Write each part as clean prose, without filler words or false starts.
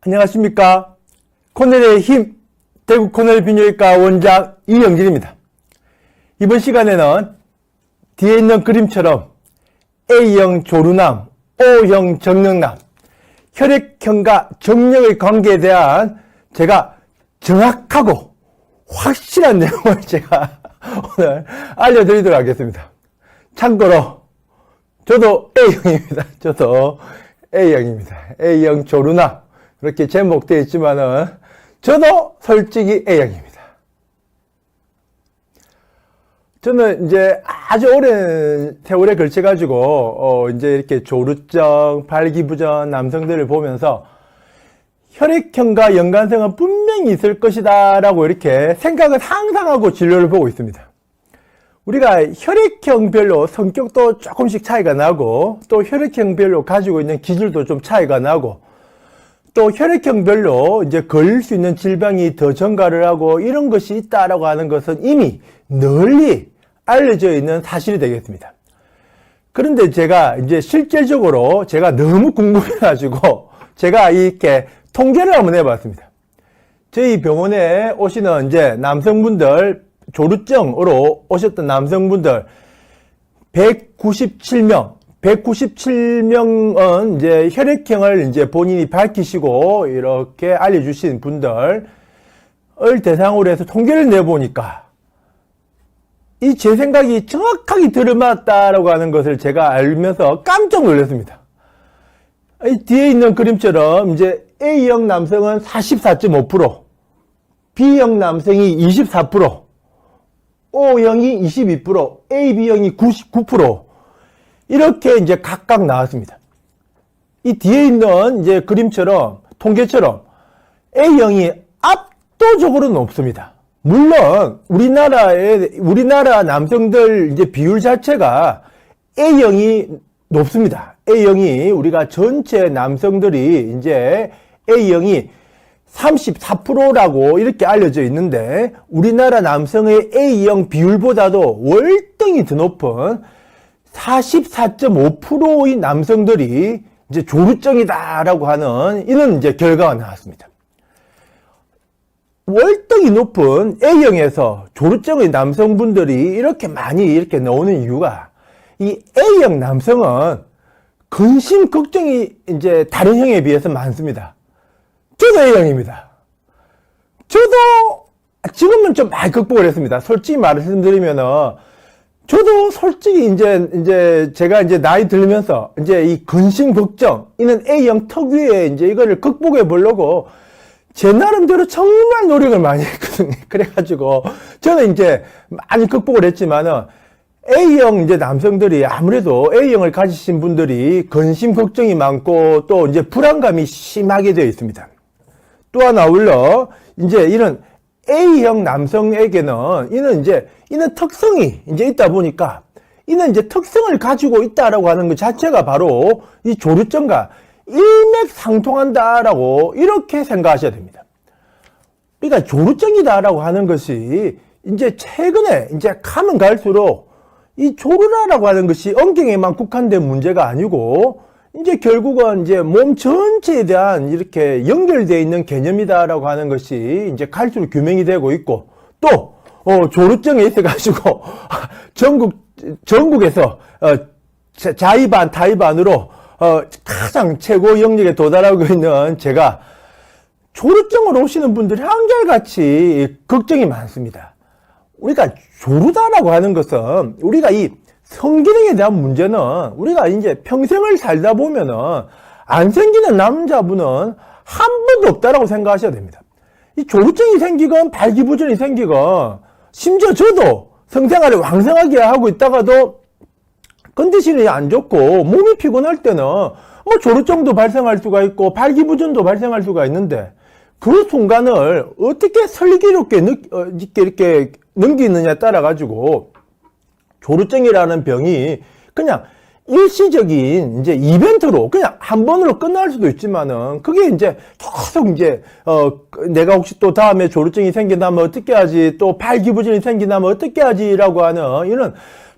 안녕하십니까. 코넬의 힘, 대구 코넬 비뇨기과 원장 이영진입니다. 이번 시간에는 뒤에 있는 그림처럼 A형 조루남, O형 정력남, 혈액형과 정력의 관계에 대한 제가 정확하고 확실한 내용을 제가 오늘 알려드리도록 하겠습니다. 참고로 저도 A형입니다. 저도 A형입니다. A형 조루남 이렇게 제목되어 있지만은 저도 솔직히 A형입니다. 저는 이제 아주 오랜 세월에 걸쳐가지고 이제 이렇게 조루증, 발기부전 남성들을 보면서 혈액형과 연관성은 분명히 있을 것이다 라고 이렇게 생각을 항상 하고 진료를 보고 있습니다. 우리가 혈액형별로 성격도 조금씩 차이가 나고, 또 혈액형별로 가지고 있는 기질도 좀 차이가 나고, 또 혈액형별로 이제 걸릴 수 있는 질병이 더 증가를 하고 이런 것이 있다라고 하는 것은 이미 널리 알려져 있는 사실이 되겠습니다. 그런데 제가 이제 실질적으로 제가 너무 궁금해가지고 제가 이렇게 통계를 한번 해봤습니다. 저희 병원에 오시는 이제 남성분들, 조루증으로 오셨던 남성분들 197명은 이제 혈액형을 이제 본인이 밝히시고 이렇게 알려주신 분들을 대상으로 해서 통계를 내보니까 이 제 생각이 정확하게 들어맞았다라고 하는 것을 제가 알면서 깜짝 놀랐습니다. 이 뒤에 있는 그림처럼 이제 A형 남성은 44.5%, B형 남성이 24%, O형이 22%, AB형이 99%, 이렇게 이제 각각 나왔습니다. 이 뒤에 있는 이제 그림처럼, 통계처럼 A형이 압도적으로 높습니다. 물론, 우리나라 남성들 이제 비율 자체가 A형이 높습니다. A형이, 우리가 전체 남성들이 이제 A형이 34%라고 이렇게 알려져 있는데, 우리나라 남성의 A형 비율보다도 월등히 더 높은 44.5%의 남성들이 이제 조루증이다라고 하는 이런 이제 결과가 나왔습니다. 월등히 높은 A형에서 조루증의 남성분들이 이렇게 많이 이렇게 나오는 이유가, 이 A형 남성은 근심 걱정이 이제 다른 형에 비해서 많습니다. 저도 A형입니다. 저도 지금은 좀 많이 극복을 했습니다. 솔직히 말씀드리면은 저도 솔직히 이제 제가 이제 나이 들면서 이제 이 근심 걱정, 이는 A형 특유의 이제 이거를 극복해 보려고 제 나름대로 정말 노력을 많이 했거든요. 그래가지고 저는 이제 많이 극복을 했지만은 A형 이제 남성들이 아무래도 A형을 가지신 분들이 근심 걱정이 많고 또 이제 불안감이 심하게 되어 있습니다. 또 하나 올려 이제 이런 A형 남성에게는 이는 특성이 이제 있다 보니까 이는 이제 특성을 가지고 있다라고 하는 것 자체가 바로 이 조루증과 일맥상통한다라고 이렇게 생각하셔야 됩니다. 그러니까 조루증이다라고 하는 것이 이제 최근에 이제 가면 갈수록 이 조루라라고 하는 것이 언경에만 국한된 문제가 아니고 이제 결국은 이제 몸 전체에 대한 이렇게 연결되어 있는 개념이다라고 하는 것이 이제 갈수록 규명이 되고 있고, 또 조루증에 있어가지고 전국에서 자의반 타의반으로 가장 최고 영역에 도달하고 있는 제가 조루증으로 오시는 분들이 한결같이 걱정이 많습니다. 우리가 조루다라고 하는 것은 우리가 이 성기능에 대한 문제는 우리가 이제 평생을 살다 보면은 안 생기는 남자분은 한 번도 없다라고 생각하셔야 됩니다. 이 조루증이 생기건 발기부전이 생기건, 심지어 저도 성생활을 왕성하게 하고 있다가도 컨디션이 안 좋고 몸이 피곤할 때는 뭐 조루증도 발생할 수가 있고 발기부전도 발생할 수가 있는데, 그 순간을 어떻게 슬기롭게 이렇게 넘기느냐에 따라 가지고 조루증이라는 병이 그냥 일시적인 이제 이벤트로 그냥 한 번으로 끝날 수도 있지만은, 그게 이제 계속 이제 내가 혹시 또 다음에 조루증이 생긴다면 어떻게 하지, 또 발기부전이 생긴다면 어떻게 하지라고 하는 이런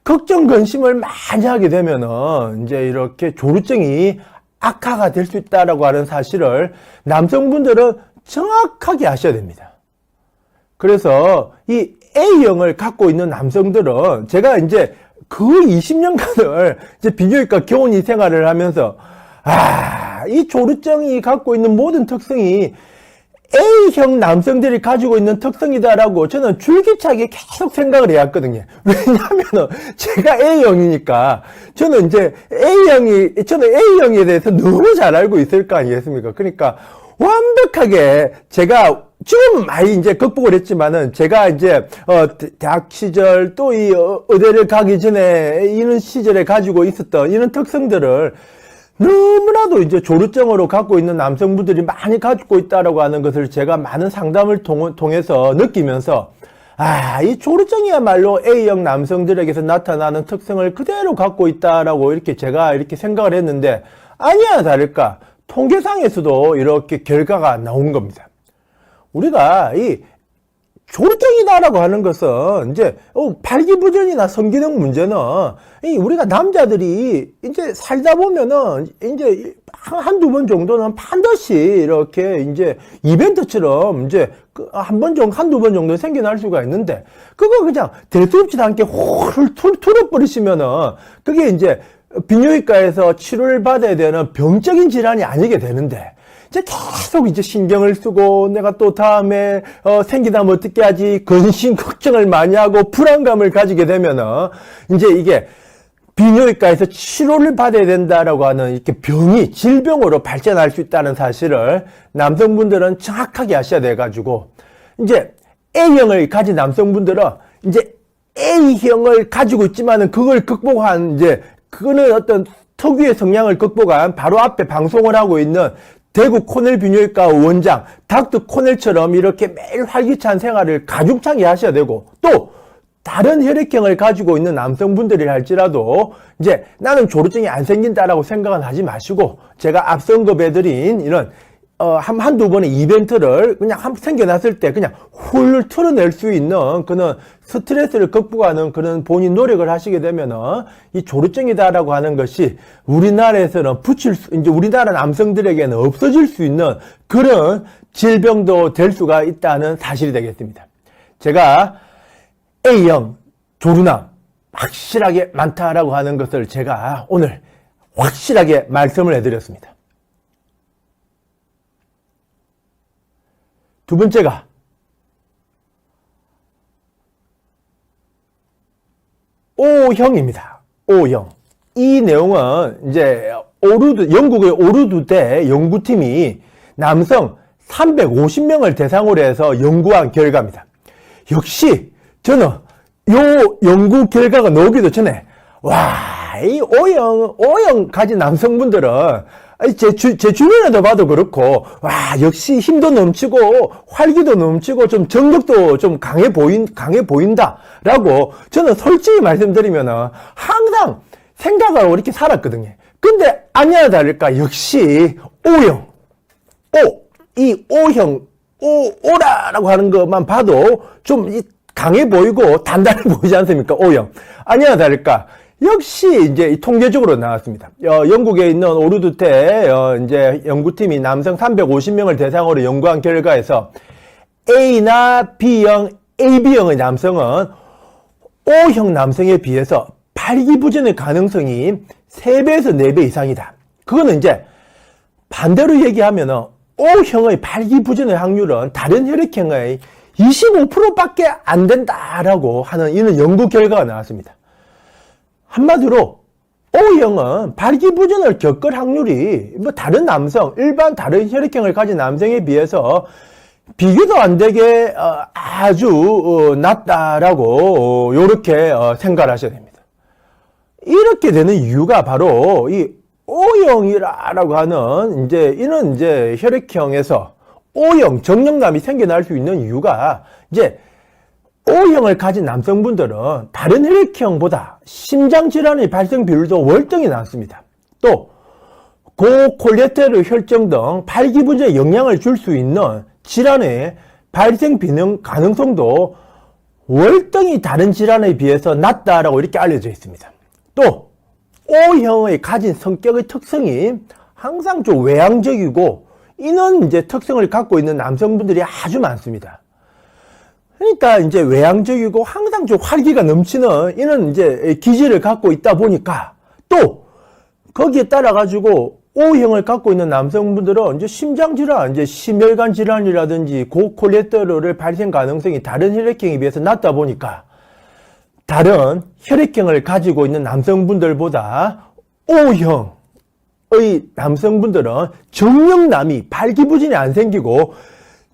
걱정 근심을 많이 하게 되면은 이제 이렇게 조루증이 악화가 될 수 있다라고 하는 사실을 남성분들은 정확하게 아셔야 됩니다. 그래서 이 A형을 갖고 있는 남성들은 제가 이제 그 20년간을 이제 비뇨기과 교원의 생활을 하면서 이 조루증이 갖고 있는 모든 특성이 A형 남성들이 가지고 있는 특성이다라고 저는 줄기차게 계속 생각을 해왔거든요. 왜냐하면 제가 A형이니까 저는 A형에 대해서 너무 잘 알고 있을 거 아니겠습니까? 그러니까 완벽하게 제가 지금 많이 이제 극복을 했지만은 제가 이제 대학 시절 또 이 의대를 가기 전에 이런 시절에 가지고 있었던 이런 특성들을 너무나도 이제 조루증으로 갖고 있는 남성분들이 많이 가지고 있다라고 하는 것을 제가 많은 상담을 통해서 느끼면서 이 조루증이야말로 A형 남성들에게서 나타나는 특성을 그대로 갖고 있다라고 이렇게 제가 이렇게 생각을 했는데 아니야 다를까 통계상에서도 이렇게 결과가 나온 겁니다. 우리가 이 조루증이다라고 하는 것은 이제 발기부전이나 성기능 문제는 우리가 남자들이 이제 살다 보면은 이제 한두 번 정도는 반드시 이렇게 이제 이벤트처럼 이제 한두 번 정도 생겨날 수가 있는데 그거 그냥 대수롭지도 않게 홀 뚫어버리시면은 그게 이제 비뇨기과에서 치료를 받아야 되는 병적인 질환이 아니게 되는데 이제 계속 이제 신경을 쓰고 내가 또 다음에 생기다면 어떻게 하지 근심 걱정을 많이 하고 불안감을 가지게 되면은 이제 이게 비뇨기과에서 치료를 받아야 된다라고 하는 이렇게 질병으로 발전할 수 있다는 사실을 남성분들은 정확하게 아셔야 돼 가지고 이제 A형을 가진 남성분들은 이제 A형을 가지고 있지만은 그걸 극복한 이제 그거는 어떤 특유의 성향을 극복한 바로 앞에 방송을 하고 있는 대구 코넬 비뇨기과 원장 닥터 코넬처럼 이렇게 매일 활기찬 생활을 가중창에 하셔야 되고 또 다른 혈액형을 가지고 있는 남성분들이 할지라도 이제 나는 조루증이 안 생긴다라고 생각은 하지 마시고 제가 앞서 언급해드린 이런 한두 번의 이벤트를 그냥 생겨났을 때 그냥 훌 털어낼 수 있는 그런 스트레스를 극복하는 그런 본인 노력을 하시게 되면은 이 조루증이다라고 하는 것이 우리나라에서는 이제 우리나라 남성들에게는 없어질 수 있는 그런 질병도 될 수가 있다는 사실이 되겠습니다. 제가 A형 조루남 확실하게 많다라고 하는 것을 제가 오늘 확실하게 말씀을 해드렸습니다. 두 번째가 O형입니다. O형. 이 내용은 이제 영국의 오르두대 연구팀이 남성 350명을 대상으로 해서 연구한 결과입니다. 역시 저는 요 연구 결과가 나오기도 전에 이 O형 가진 남성분들은 제 주변에도 봐도 그렇고 역시 힘도 넘치고 활기도 넘치고 좀 정력도 좀 강해 보인다라고 저는 솔직히 말씀드리면은 항상 생각을 이렇게 살았거든요. 근데 아니나 다를까 역시 O형 이 O형 오라라고 하는 것만 봐도 좀 강해 보이고 단단해 보이지 않습니까? O형 아니나 다를까 역시 이제 통계적으로 나왔습니다. 영국에 있는 오르두테 이제 연구팀이 남성 350명을 대상으로 연구한 결과에서 A나 B형, AB형의 남성은 O형 남성에 비해서 발기부전의 가능성이 3배에서 4배 이상이다. 그거는 이제 반대로 얘기하면은 O형의 발기부전의 확률은 다른 혈액형의 25%밖에 안 된다라고 하는 이런 연구 결과가 나왔습니다. 한마디로 O형은 발기부전을 겪을 확률이 다른 남성, 일반 다른 혈액형을 가진 남성에 비해서 비교도 안 되게 아주 낮다라고 이렇게 생각을 하셔야 됩니다. 이렇게 되는 이유가 바로 이 O형이라고 하는 이런 혈액형에서 O형 정력남이 생겨날 수 있는 이유가 이제 O형을 가진 남성분들은 다른 혈액형보다 심장질환의 발생 비율도 월등히 낮습니다. 또 고콜레스테롤 혈증 등 발기부전에 영향을 줄 수 있는 질환의 발생 가능성도 월등히 다른 질환에 비해서 낮다라고 이렇게 알려져 있습니다. 또 O형의 가진 성격의 특성이 항상 좀 외향적이고 이런 이제 특성을 갖고 있는 남성분들이 아주 많습니다. 그러니까 이제 외향적이고 항상 좀 활기가 넘치는 이런 이제 기질을 갖고 있다 보니까 또 거기에 따라 가지고 O형을 갖고 있는 남성분들은 이제 심장질환, 이제 심혈관 질환이라든지 고콜레스테롤의 발생 가능성이 다른 혈액형에 비해서 낮다 보니까 다른 혈액형을 가지고 있는 남성분들보다 O형의 남성분들은 정력남이 발기부진이 안 생기고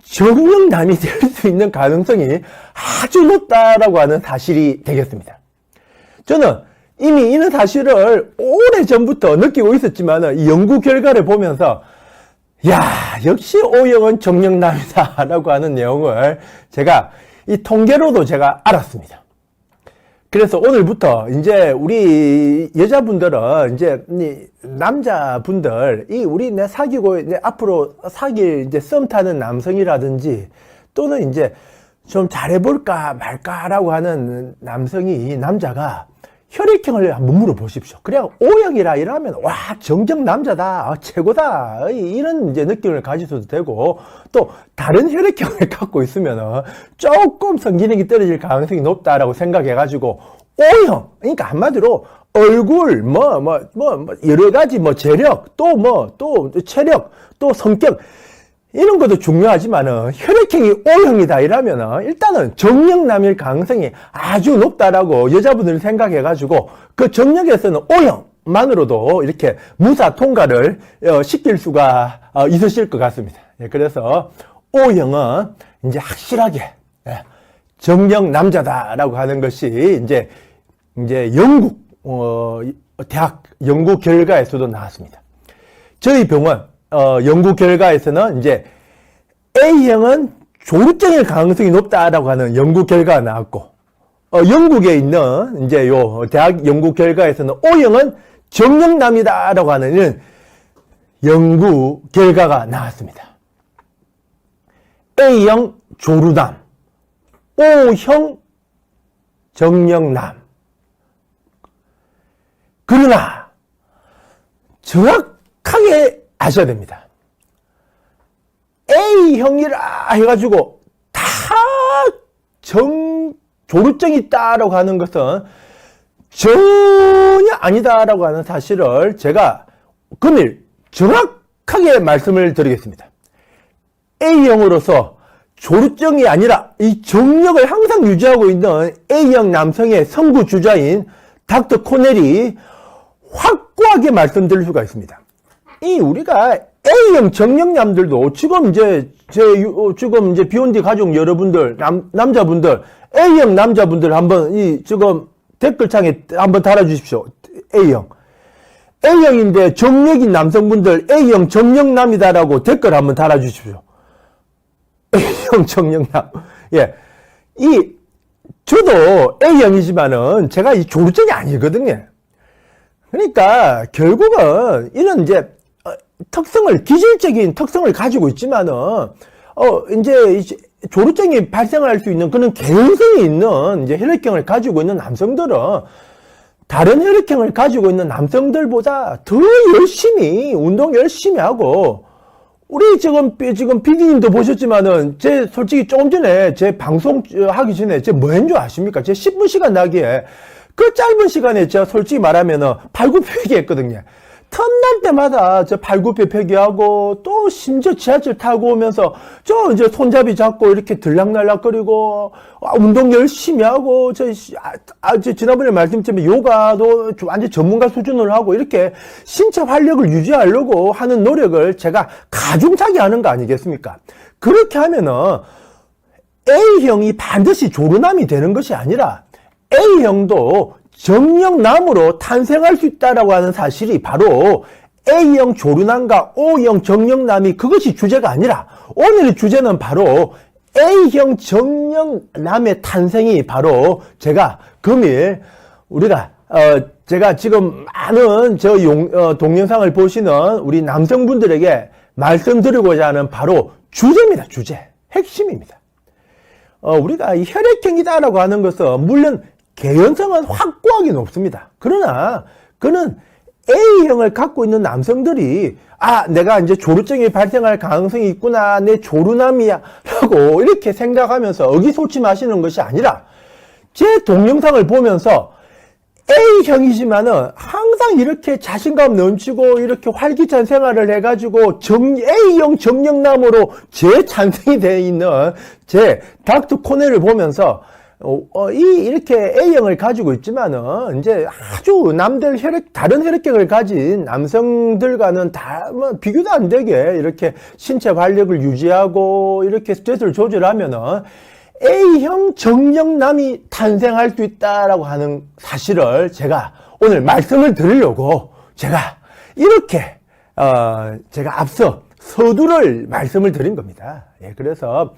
정력남이 될 수 있는 가능성이 아주 높다라고 하는 사실이 되겠습니다. 저는 이미 이런 사실을 오래전부터 느끼고 있었지만 이 연구 결과를 보면서 야, 역시 O형은 정력남이다 라고 하는 내용을 제가 이 통계로도 제가 알았습니다. 그래서 오늘부터 이제 우리 여자분들은 이제 남자분들 우리 내 사귀고 이제 앞으로 사귈 이제 썸 타는 남성이라든지 또는 이제 좀 잘해볼까 말까라고 하는 남자가 혈액형을 한번 물어보십시오. 그래야 O형이라 이러면 와 정정 남자다 최고다 이런 이제 느낌을 가지셔도 되고 또 다른 혈액형을 갖고 있으면 조금 성기능이 떨어질 가능성이 높다라고 생각해 가지고 O형 그러니까 한마디로 얼굴 여러 가지 재력 또 체력 또 성격 이런 것도 중요하지만은 혈액형이 O형이다 이러면은 일단은 정력남일 가능성이 아주 높다라고 여자분들 생각해 가지고 그 정력에서는 O형만으로도 이렇게 무사 통과를 시킬 수가 있으실 것 같습니다. 그래서 O형은 이제 확실하게 정력남자다라고 하는 것이 이제 영국 대학 연구 결과에서도 나왔습니다. 저희 병원 연구 결과에서는 이제 A형은 조루증일 가능성이 높다라고 하는 연구 결과가 나왔고, 영국에 있는 이제 요 대학 연구 결과에서는 O형은 정력남이다라고 하는 이런 연구 결과가 나왔습니다. A형 조루남, O형 정력남. 그러나 정확하게 아셔야 됩니다. A형이라 해가지고 다 조루증이 있다라고 하는 것은 전혀 아니다라고 하는 사실을 제가 금일 정확하게 말씀을 드리겠습니다. A형으로서 조루증이 아니라 이 정력을 항상 유지하고 있는 A형 남성의 선구주자인 닥터 코넬이 확고하게 말씀드릴 수가 있습니다. 우리가 A형 정력남들도 지금 이제 비욘디 가족 여러분들, 남자분들, A형 남자분들 한번 지금 댓글창에 한번 달아주십시오. A형인데 정력인 남성분들 A형 정력남이다라고 댓글 한번 달아주십시오. A형 정력남. 예. 저도 A형이지만은 제가 이 조루증이 아니거든요. 그러니까 결국은 이런 이제 기질적인 특성을 가지고 있지만은 이제 조루증이 발생할 수 있는 그런 개연성이 있는 이제 혈액형을 가지고 있는 남성들은 다른 혈액형을 가지고 있는 남성들보다 더 열심히 운동 열심히 하고 우리 지금 PD님도 보셨지만은 솔직히 조금 전에 제 방송 하기 전에 제 뭐 했는 줄 아십니까? 제 10분 시간 나기에 그 짧은 시간에 제가 솔직히 말하면은 팔굽혀펴기 했거든요. 틈날 때마다 저 팔굽혀 펴기하고 또 심지어 지하철 타고 오면서 저 이제 손잡이 잡고 이렇게 들락날락거리고 운동 열심히 하고 저 지난번에 말씀드린 요가도 완전 전문가 수준으로 하고 이렇게 신체 활력을 유지하려고 하는 노력을 제가 가중차게 하는 거 아니겠습니까? 그렇게 하면은 A형이 반드시 조루남이 되는 것이 아니라 A형도 정력남으로 탄생할 수 있다라고 하는 사실이 바로 A형 조루남과 O형 정력남이 그것이 주제가 아니라 오늘의 주제는 바로 A형 정력남의 탄생이 바로 제가 금일 제가 지금 많은 동영상을 보시는 우리 남성분들에게 말씀드리고자 하는 바로 주제입니다. 핵심입니다. 우리가 이 혈액형이다라고 하는 것은 물론 개연성은 확고하게 높습니다. 그러나 그는 A형을 갖고 있는 남성들이 내가 이제 조루증이 발생할 가능성이 있구나, 내 조루남이야 라고 이렇게 생각하면서 의기소침하시는 것이 아니라 제 동영상을 보면서 A형이지만은 항상 이렇게 자신감 넘치고 이렇게 활기찬 생활을 해가지고 A형 정령남으로 재찬생이 되어 있는 제 닥터 코넬을 보면서 이렇게 A형을 가지고 있지만은 이제 아주 다른 혈액형을 가진 남성들과는 비교도 안 되게 이렇게 신체 활력을 유지하고 이렇게 스트레스를 조절하면은 A형 정령남이 탄생할 수 있다라고 하는 사실을 제가 오늘 말씀을 드리려고 제가 이렇게 제가 앞서 서두를 말씀을 드린 겁니다. 그래서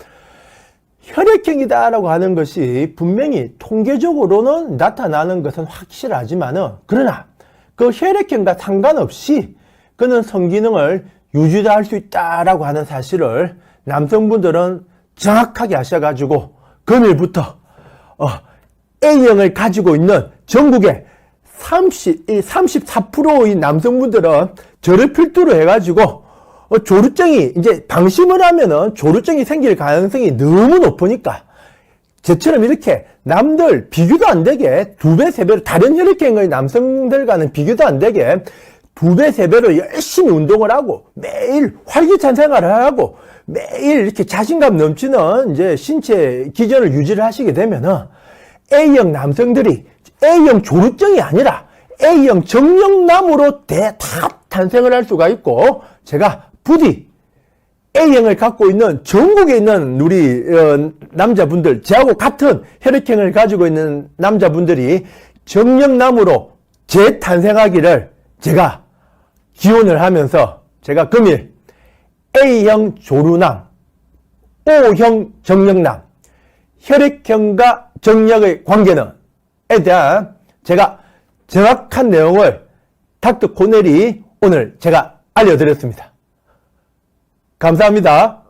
혈액형이다라고 하는 것이 분명히 통계적으로는 나타나는 것은 확실하지만은 그러나 그 혈액형과 상관없이 그는 성기능을 유지할 수 있다라고 하는 사실을 남성분들은 정확하게 하셔가지고 금일부터 A형을 가지고 있는 전국의 34%의 남성분들은 저를 필두로 해가지고 조루증이 이제 방심을 하면은 조루증이 생길 가능성이 너무 높으니까 저처럼 이렇게 남들 비교도 안 되게 2배, 3배로 다른 혈액형의 남성들과는 비교도 안 되게 2배, 3배로 열심히 운동을 하고 매일 활기찬 생활을 하고 매일 이렇게 자신감 넘치는 이제 신체 기전을 유지를 하시게 되면은 A형 남성들이 A형 조루증이 아니라 A형 정령남으로 탄생을 할 수가 있고 제가 부디 A형을 갖고 있는 전국에 있는 우리 남자분들, 저하고 같은 혈액형을 가지고 있는 남자분들이 정령남으로 재탄생하기를 제가 기원을 하면서 제가 금일 A형 조루남, O형 정령남, 혈액형과 정력의 관계는에 대한 제가 정확한 내용을 닥터 코넬이 오늘 제가 알려드렸습니다. 감사합니다.